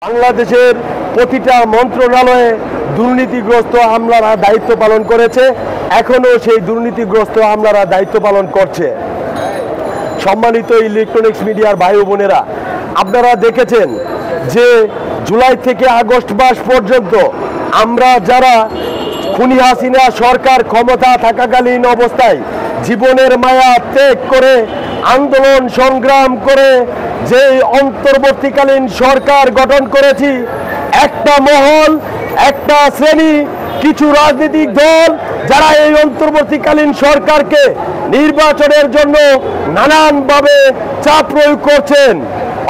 বাংলাদেশের প্রতিটা মন্ত্রণালয়ে দুর্নীতিগ্রস্ত আমলারা দায়িত্ব পালন করেছে, এখনো সেই দুর্নীতিগ্রস্ত আমলারা দায়িত্ব পালন করছে। সম্মানিত ইলেকট্রনিক্স মিডিয়ার ভাই বোনেরা, আপনারা দেখেছেন যে জুলাই থেকে আগস্ট মাস পর্যন্ত আমরা যারা খুনি হাসিনা সরকার ক্ষমতা থাকাকালীন অবস্থায় জীবনের মায়া ত্যাগ করে আন্দোলন সংগ্রাম করে যে অন্তর্বর্তীকালীন সরকার গঠন করেছি, একটা মহল, একটা শ্রেণী, কিছু রাজনৈতিক দল যারা এই অন্তর্বর্তীকালীন সরকারকে নির্বাচনের জন্য নানানভাবে চাপ প্রয়োগ করছেন,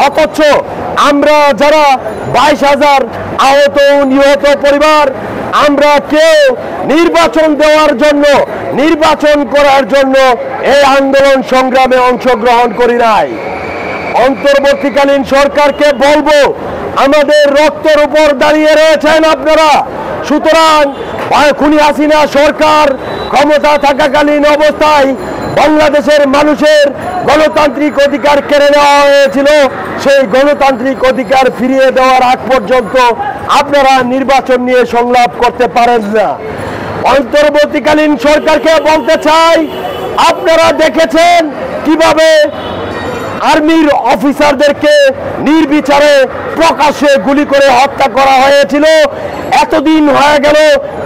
অথচ আমরা যারা 22,000 আহত নিহত পরিবার, আমরা কেউ নির্বাচন দেওয়ার জন্য, নির্বাচন করার জন্য এই আন্দোলন সংগ্রামে অংশগ্রহণ করি নাই। অন্তর্বর্তীকালীন সরকারকে বলবো, আমাদের রক্তের উপর দাঁড়িয়ে রয়েছেন আপনারা, সুতরাং খুনি হাসিনা সরকার ক্ষমতা থাকাকালীন অবস্থায় বাংলাদেশের মানুষের গণতান্ত্রিক অধিকার কেড়ে নেওয়া হয়েছিল, সেই গণতান্ত্রিক অধিকার ফিরিয়ে দেওয়ার আগ পর্যন্ত আপনারা নির্বাচন নিয়ে সংলাপ করতে পারেন না। অন্তর্বর্তীকালীন সরকারকে বলতে চাই, আপনারা দেখেছেন কিভাবে আর্মির অফিসারদেরকে নির্বিচারে প্রকাশ্যে গুলি করে হত্যা করা হয়েছিল। এতদিন হয়ে গেল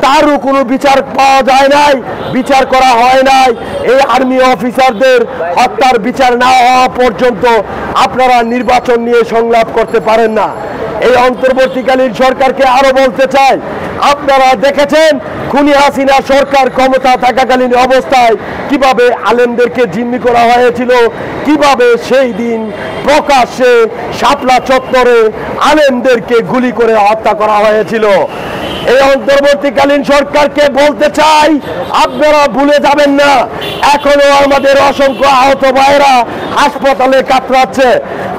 তারও কোনো বিচার পাওয়া যায় নাই, বিচার করা হয় নাই। এই আর্মি অফিসারদের হত্যার বিচার না হওয়া পর্যন্ত আপনারা নির্বাচন নিয়ে সংলাপ করতে পারেন না। এই অন্তর্বর্তীকালীন সরকারকে আরো বলতে চাই, আপনারা দেখেছেন খুনি হাসিনা সরকার ক্ষমতা থাকাকালীন অবস্থায় কিভাবে আলেমদেরকে জিম্মি করা হয়েছিল, কিভাবে সেই দিন প্রকাশ্যে শাপলা চত্বরে আলেমদেরকে গুলি করে হত্যা করা হয়েছিল। এই অন্তর্বর্তীকালীন সরকারকে বলতে চাই, আপনারা ভুলে যাবেন না, এখনো আমাদের অসংখ্য আহত ভাইয়েরা হাসপাতালে কাতরাচ্ছে।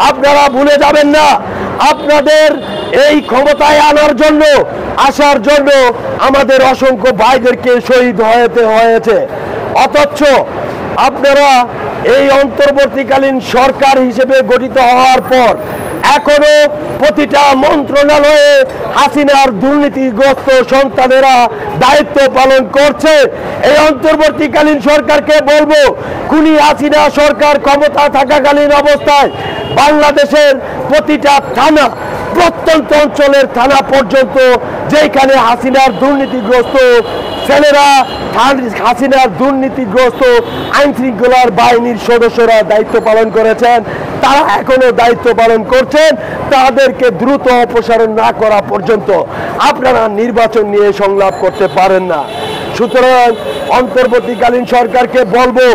আপনারা ভুলে যাবেন না, আপনাদের এই ক্ষমতায় আনার জন্য, আসার জন্য আমাদের অসংখ্য ভাইদেরকে শহীদ হতে হয়েছে, অথচ আপনারা এই অন্তর্বর্তীকালীন সরকার হিসেবে গঠিত হওয়ার পর এখনো প্রতিটা মন্ত্রণালয়ে হাসিনার দুর্নীতিগ্রস্ত সন্তানেরা দায়িত্ব পালন করছে। এই অন্তর্বর্তীকালীন সরকারকে বলবো, খুনি হাসিনা সরকার ক্ষমতা থাকাকালীন অবস্থায় বাংলাদেশের প্রতিটা থানা, প্রত্যন্ত অঞ্চলের থানা পর্যন্ত যেখানে হাসিনার দুর্নীতিগ্রস্ত ছেলেরা, হাসিনার দুর্নীতিগ্রস্ত আইন শৃঙ্খলার বাহিনীর সদস্যরা দায়িত্ব পালন করেছেন, তারা এখনো দায়িত্ব পালন করছেন। তাদেরকে দ্রুত অপসারণ না করা পর্যন্ত আপনারা নির্বাচন নিয়ে সংলাপ করতে পারেন না। সুতরাং অন্তর্বর্তীকালীন সরকারকে বলবো,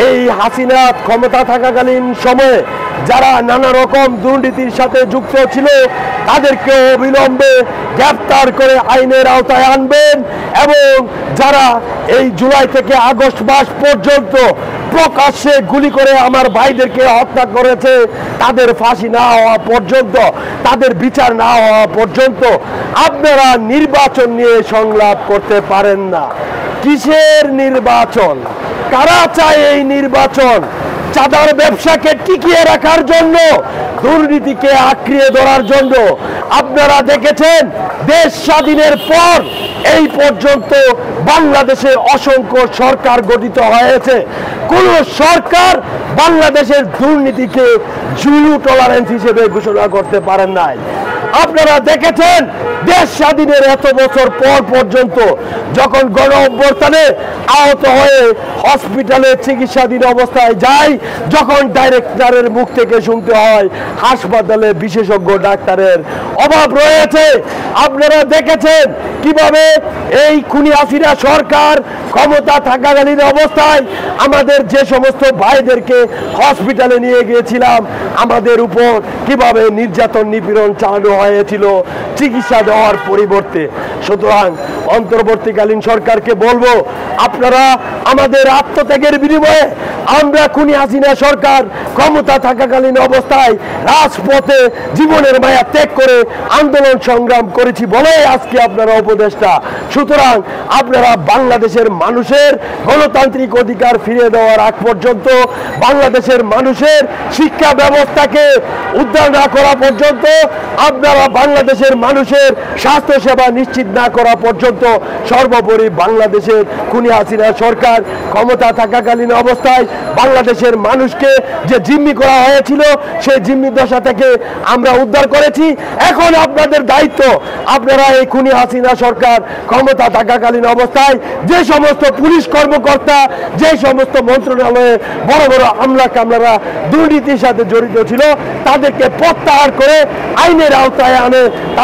এই হাসিনা ক্ষমতা থাকাকালীন সময়ে যারা নানা রকম দুর্নীতির সাথে যুক্ত ছিল তাদেরকে অবিলম্বে গ্রেফতার করে আইনের আওতায় আনবেন, এবং যারা এই জুলাই থেকে আগস্ট মাস পর্যন্ত প্রকাশ্যে গুলি করে আমার ভাইদেরকে হত্যা করেছে, তাদের ফাঁসি না হওয়া পর্যন্ত, তাদের বিচার না হওয়া পর্যন্ত আপনারা নির্বাচন নিয়ে সংলাপ করতে পারেন না। কিসের নির্বাচন? কারা চায় এই নির্বাচন? চাঁদার ব্যবসাকে টিকিয়ে রাখার জন্য, দুর্নীতিকে আঁকড়িয়ে ধরার জন্য। আপনারা দেখেছেন দেশ স্বাধীনের পর এই পর্যন্ত বাংলাদেশে অসংখ্য সরকার গঠিত হয়েছে, কোন সরকার বাংলাদেশের দুর্নীতিকে জিরো টলারেন্স হিসেবে ঘোষণা করতে পারেন নাই। আপনারা দেখেছেন দেশ স্বাধীনের এত বছর পর পর্যন্ত যখন গণ অভ্যুত্থানে আহত হয়ে হসপিটালে চিকিৎসাধীন অবস্থায় যায়, যখন ডাইরেক্টরের মুখ থেকে শুনতে হয় হাসপাতালে বিশেষজ্ঞ ডাক্তারের অভাব রয়েছে, আপনারা দেখেছেন কিভাবে এই খুনি হাসিনা সরকার ক্ষমতা থাকাকালীন অবস্থায় আমাদের যে সমস্ত ভাইদেরকে হসপিটালে নিয়ে গিয়েছিলাম, আমাদের উপর কিভাবে নির্যাতন নিপীড়ন চালানো হয়েছিল চিকিৎসা দেওয়ার পরিবর্তে। সুতরাং অন্তর্বর্তীকালীন সরকারকে বলবো, আপনারা আমাদের আত্মত্যাগের বিনিময়ে আমরা খুনি হাসিনা সরকার ক্ষমতা থাকাকালীন অবস্থায় রাজপথে জীবনের মায়া ত্যাগ করে আন্দোলন সংগ্রাম করেছি বলে আজকে আপনারা উপদেষ্টা। সুতরাং আপনারা বাংলাদেশের মানুষের গণতান্ত্রিক অধিকার ফিরে দেওয়ার আগ পর্যন্ত, বাংলাদেশের মানুষের শিক্ষা ব্যবস্থাকে উদ্ধার না করা পর্যন্ত, আপনারা বাংলাদেশের মানুষের স্বাস্থ্য সেবা নিশ্চিত না করা পর্যন্ত, সর্বোপরি বাংলাদেশের খুনি হাসিনা সরকার ক্ষমতা থাকাকালীন অবস্থায় বাংলাদেশের মানুষকে যে জিম্মি করা হয়েছিল সেই জিম্মি দশা থেকে আমরা উদ্ধার করেছি। এখন আপনাদের দায়িত্ব, আপনারা এই খুনি হাসিনা সরকার ক্ষমতা থাকাকালীন অবস্থায় যে সমস্ত পুলিশ কর্মকর্তা, যে সমস্ত মন্ত্রণালয়ে বড় বড় আমলা কামলারা দুর্নীতির সাথে জড়িত ছিল তাদেরকে প্রত্যাহার করে আইনের আওতায় আনে।